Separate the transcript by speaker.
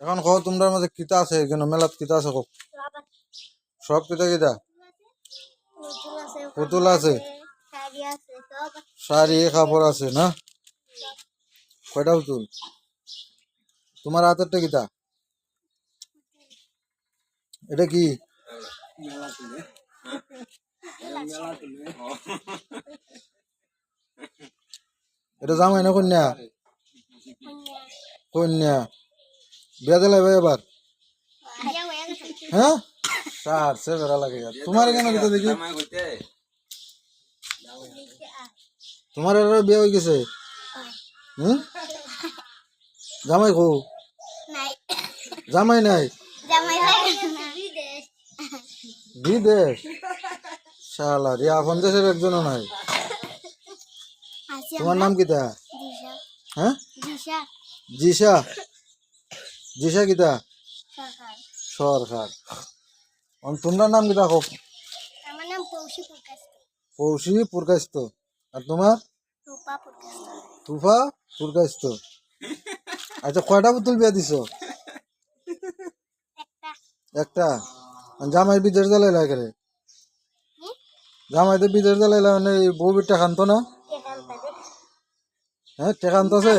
Speaker 1: এখন কও তোমরা মাঝে কিতা আছে কেন মেলাত কিতা আছে কও সব কিতা কিতা পুতুল আছে শাড়ি কাপড় আছে না কয়টা পুতুল তোমার হাতেরটা কিতা এটা কি এটা জামাই না কন্যা কন্যা বিয়া দিলাই ভাই এবার হ্যাঁ সার সে বেড়া লাগে তোমার কেন কিতা দেখি তোমার এর বিয়ে হয়ে গেছে হুম জামাই কো জামাই নাই বিদেশ শালা রে আপন দেশের একজনও নাই তোমার নাম কিতা হ্যাঁ জিসা জিসা কিতা সরকার তোমরা নাম কিতা কো পৌষি পুরকাস্ত আর তোমার তুফা পুরকাস্ত আচ্ছা কয়টা পুতুল বিয়া দিছ একটা জামাই বিদেশ জ্বালাইলা করে জামাইতে বিদেশ জ্বালাইলা মানে বউ বিটা খান্ত না হ্যাঁ টেকান্ত আছে